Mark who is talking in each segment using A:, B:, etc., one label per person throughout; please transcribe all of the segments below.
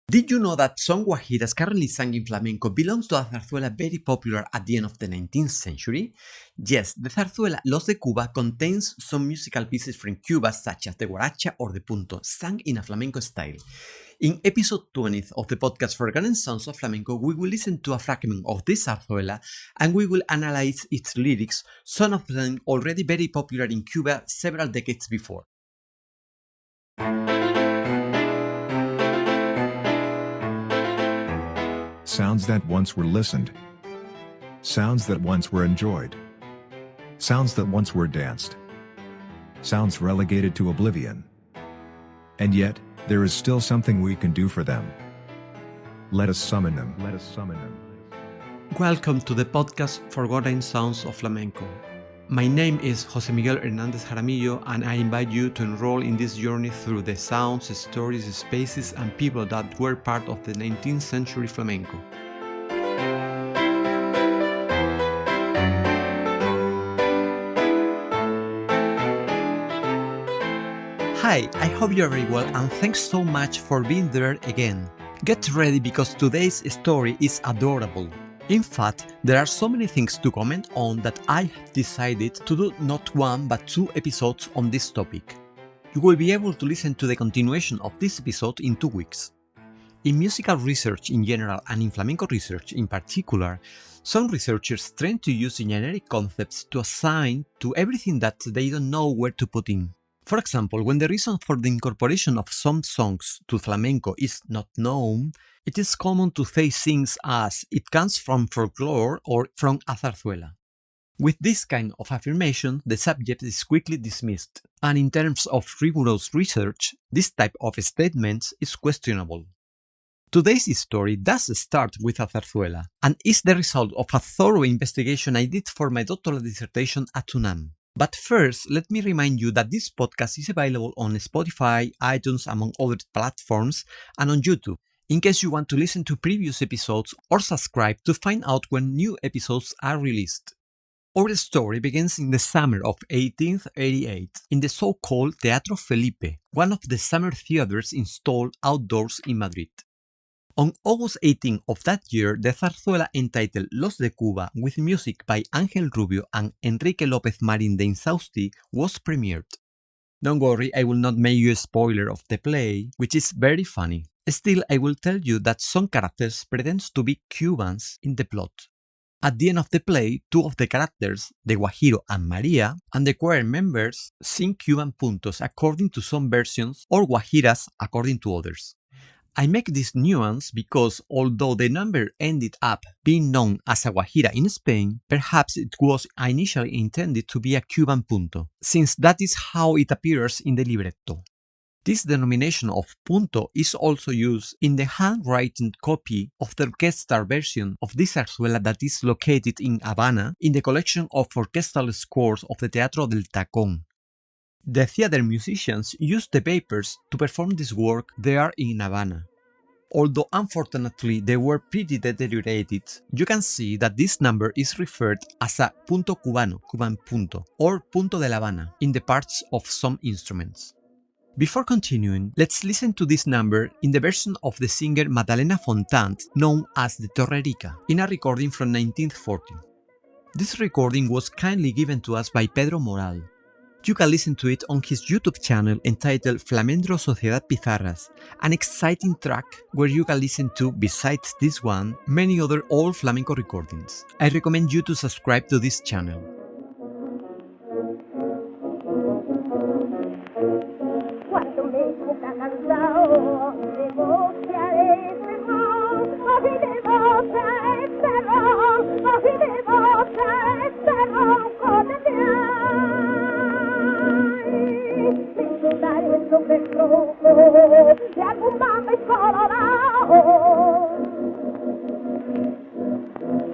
A: Did you know that some guajiras currently sung in flamenco belongs to a zarzuela very popular at the end of the 19th century? Yes, the zarzuela Los de Cuba contains some musical pieces from Cuba such as the guaracha or the punto, sung in a flamenco style. In episode 20 of the podcast Forgotten Sounds of Flamenco, we will listen to a fragment of this zarzuela and we will analyze its lyrics, some of them already very popular in Cuba several decades before.
B: Sounds that once were listened. Sounds that once were enjoyed. Sounds that once were danced. Sounds relegated to oblivion. And yet, there is still something we can do for them. Let us summon them. Let us summon them.
A: Welcome to the podcast Forgotten Sounds of Flamenco. My name is José Miguel Hernández Jaramillo and I invite you to enroll in this journey through the sounds, stories, spaces and people that were part of the 19th century flamenco. Hi, I hope you are very well and thanks so much for being there again. Get ready because today's story is adorable. In fact, there are so many things to comment on that I have decided to do not one but two episodes on this topic. You will be able to listen to the continuation of this episode in 2 weeks. In musical research in general and in flamenco research in particular, some researchers tend to use generic concepts to assign to everything that they don't know where to put in. For example, when the reason for the incorporation of some songs to flamenco is not known, it is common to say things as it comes from folklore or from a zarzuela. With this kind of affirmation, the subject is quickly dismissed, and in terms of rigorous research, this type of statement is questionable. Today's story does start with a zarzuela, and is the result of a thorough investigation I did for my doctoral dissertation at UNAM. But first, let me remind you that this podcast is available on Spotify, iTunes, among other platforms, and on YouTube, in case you want to listen to previous episodes or subscribe to find out when new episodes are released. Our story begins in the summer of 1888 in the so-called Teatro Felipe, one of the summer theaters installed outdoors in Madrid. On August 18 of that year, the zarzuela entitled Los de Cuba, with music by Ángel Rubio and Enrique López Marín de Insausti, was premiered. Don't worry, I will not make you a spoiler of the play, which is very funny. Still, I will tell you that some characters pretend to be Cubans in the plot. At the end of the play, two of the characters, the guajiro and Maria, and the choir members sing Cuban puntos according to some versions or guajiras according to others. I make this nuance because although the number ended up being known as a guajira in Spain, perhaps it was initially intended to be a Cuban punto, since that is how it appears in the libretto. This denomination of punto is also used in the handwritten copy of the orchestral version of this zarzuela that is located in Havana in the collection of orchestral scores of the Teatro del Tacón. The theater musicians used the papers to perform this work there in Havana. Although unfortunately they were pretty deteriorated, you can see that this number is referred as a punto cubano, Cuban punto, or punto de La Habana in the parts of some instruments. Before continuing, let's listen to this number in the version of the singer Madalena Fontant, known as the Torrerica, in a recording from 1940. This recording was kindly given to us by Pedro Moral. You can listen to it on his YouTube channel entitled Flamenco Sociedad Pizarras, an exciting track where you can listen to, besides this one, many other old flamenco recordings. I recommend you to subscribe to this channel.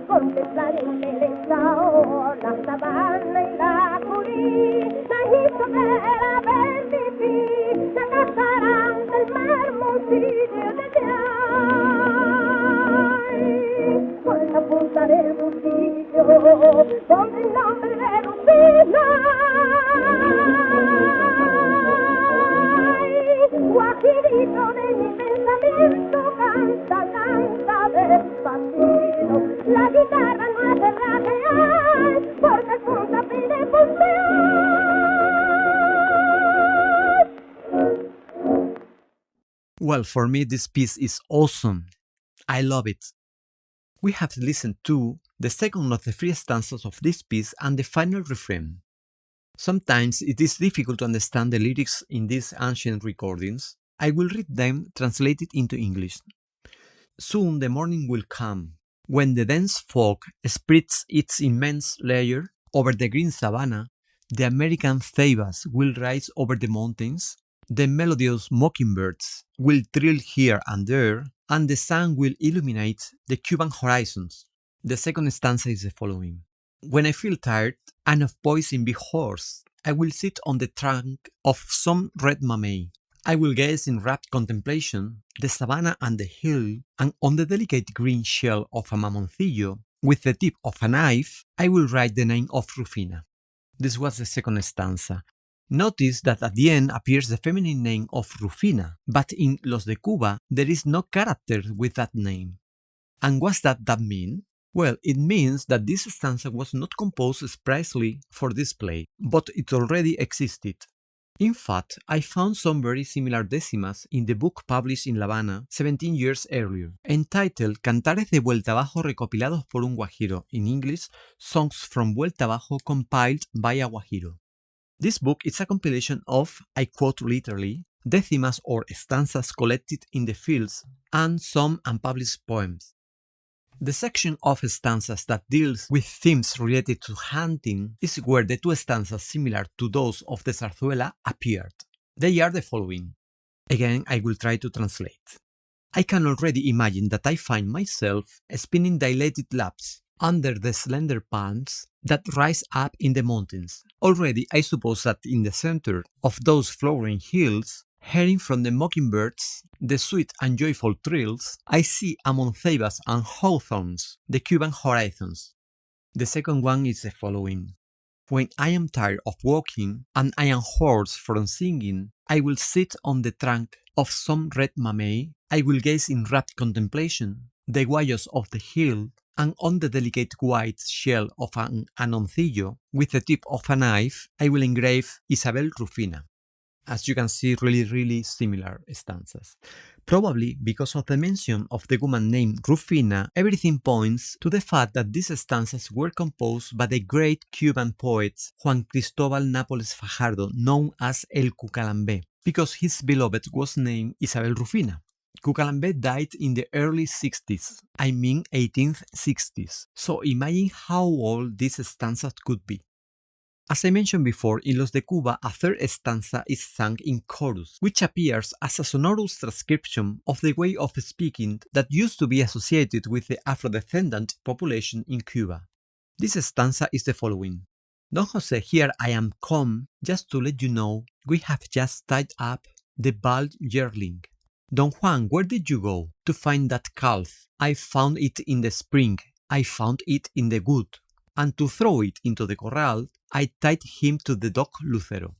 C: Contemplar en el estado la sabana y la colina, hizo ver a ver la casarán del marmoncillo de ay, con la punta del cuchillo, con el nombre de Lucina, guajirito de mi pensamiento. despacito. La guitarra no hace rajear, porque el punto pide puntear.
A: Well, for me, this piece is awesome. I love it. We have listened to the second of the three stanzas of this piece and the final refrain. Sometimes it is difficult to understand the lyrics in these ancient recordings. I will read them translated into English. Soon the morning will come, when the dense fog spreads its immense layer over the green savanna, the American ceibas will rise over the mountains, the melodious mockingbirds will trill here and there, and the sun will illuminate the Cuban horizons. The second stanza is the following. When I feel tired and of poison be hoarse, I will sit on the trunk of some red mamey. I will gaze in rapt contemplation the savanna and the hill, and on the delicate green shell of a mamoncillo, with the tip of a knife, I will write the name of Rufina. This was the second stanza. Notice that at the end appears the feminine name of Rufina, but in Los de Cuba there is no character with that name. And what's that mean? Well, it means that this stanza was not composed expressly for this play, but it already existed. In fact, I found some very similar decimas in the book published in La Habana 17 years earlier, entitled Cantares de Vuelta Abajo recopilados por un guajiro, in English, Songs from Vuelta Abajo compiled by a guajiro. This book is a compilation of, I quote literally, decimas or stanzas collected in the fields and some unpublished poems. The section of stanzas that deals with themes related to hunting is where the two stanzas similar to those of the zarzuela appeared. They are the following. Again, I will try to translate. I can already imagine that I find myself spinning dilated laps under the slender palms that rise up in the mountains. Already, I suppose that in the center of those flowering hills, hearing from the mockingbirds the sweet and joyful trills, I see among ceibas and hawthorns the Cuban horizons. The second one is the following. When I am tired of walking and I am hoarse from singing, I will sit on the trunk of some red mamey, I will gaze in rapt contemplation the guayos of the hill, and on the delicate white shell of an anoncillo, with the tip of a knife, I will engrave Isabel Rufina. As you can see, really similar stanzas. Probably because of the mention of the woman named Rufina, everything points to the fact that these stanzas were composed by the great Cuban poet Juan Cristóbal Nápoles Fajardo, known as El Cucalambé, because his beloved was named Isabel Rufina. Cucalambé died in the early 60s, I mean 1860s, so imagine how old these stanzas could be. As I mentioned before, in Los de Cuba, a third stanza is sung in chorus, which appears as a sonorous transcription of the way of speaking that used to be associated with the Afro-descendant population in Cuba. This stanza is the following. Don Jose, here I am come, just to let you know, we have just tied up the bald yearling. Don Juan, where did you go to find that calf? I found it in the spring, I found it in the wood, and to throw it into the corral, I tied him to the dog Lucero.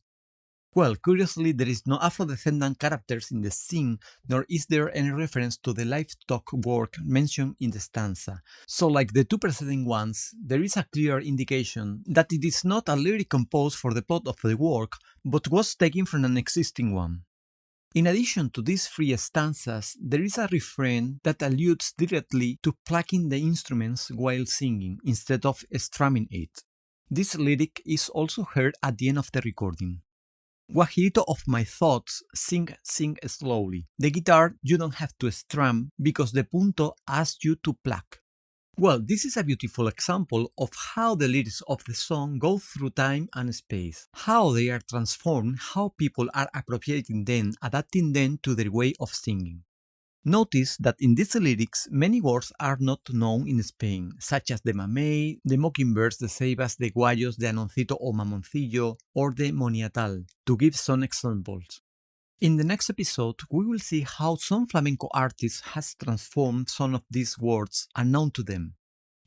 A: Well, curiously, there is no Afro-descendant characters in the scene, nor is there any reference to the livestock work mentioned in the stanza. So, like the two preceding ones, there is a clear indication that it is not a lyric composed for the plot of the work, but was taken from an existing one. In addition to these three stanzas, there is a refrain that alludes directly to plucking the instruments while singing, instead of strumming it. This lyric is also heard at the end of the recording. Guajirito of my thoughts, sing slowly. The guitar you don't have to strum because the punto asks you to pluck. Well, this is a beautiful example of how the lyrics of the song go through time and space, how they are transformed, how people are appropriating them, adapting them to their way of singing. Notice that in these lyrics, many words are not known in Spain, such as the mamey, the mockingbirds, the ceibas, the guayos, the anoncito or mamoncillo, or the moniatal, to give some examples. In the next episode, we will see how some flamenco artists has transformed some of these words unknown to them.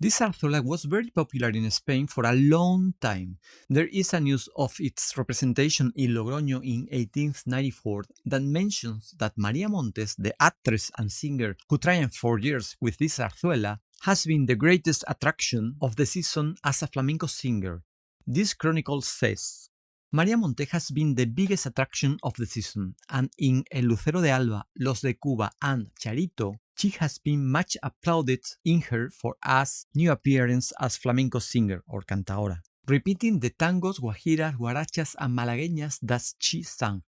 A: This zarzuela was very popular in Spain for a long time. There is a news of its representation in Logroño in 1894 that mentions that María Montes, the actress and singer who triumphed for years with this zarzuela, has been the greatest attraction of the season as a flamenco singer. This chronicle says, María Montes has been the biggest attraction of the season, and in El Lucero de Alba, Los de Cuba, and Charito, she has been much applauded in her for as new appearance as flamenco singer or cantaora, repeating the tangos, guajiras, guarachas, and malagueñas that she sang.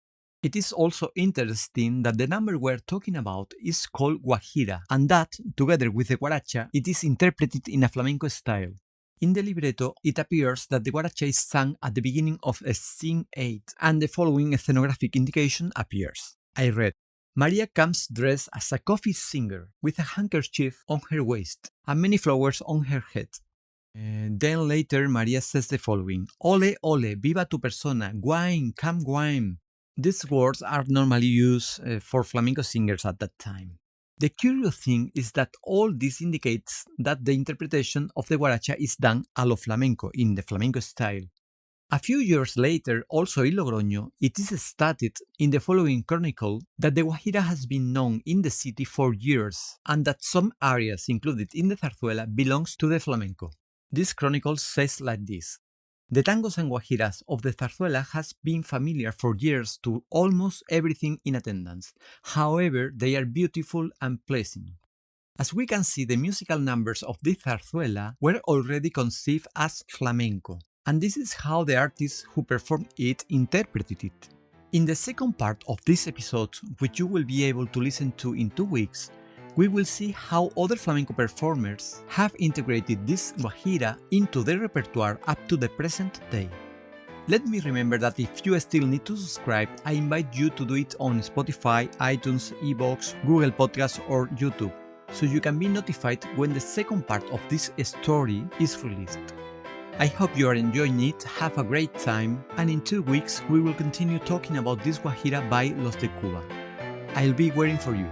A: It is also interesting that the number we're talking about is called guajira, and that, together with the guaracha, it is interpreted in a flamenco style. In the libretto, it appears that the guaracha is sung at the beginning of a scene 8, and the following ethnographic indication appears. I read, Maria comes dressed as a coffee singer, with a handkerchief on her waist, and many flowers on her head. Then later, Maria says the following, Ole, ole, viva tu persona, guain, come guain. These words are normally used for flamenco singers at that time. The curious thing is that all this indicates that the interpretation of the guaracha is done a lo flamenco, in the flamenco style. A few years later, also in Logroño, it is stated in the following chronicle that the guajira has been known in the city for years, and that some areas included in the zarzuela belongs to the flamenco. This chronicle says like this. The tangos and guajiras of the zarzuela has been familiar for years to almost everything in attendance. However, they are beautiful and pleasant. As we can see, the musical numbers of this zarzuela were already conceived as flamenco, and this is how the artists who performed it interpreted it. In the second part of this episode, which you will be able to listen to in 2 weeks, we will see how other flamenco performers have integrated this guajira into their repertoire up to the present day. Let me remember that if you still need to subscribe, I invite you to do it on Spotify, iTunes, iVoox, Google Podcasts or YouTube, so you can be notified when the second part of this story is released. I hope you are enjoying it, have a great time, and in 2 weeks we will continue talking about this guajira by Los de Cuba. I'll be waiting for you.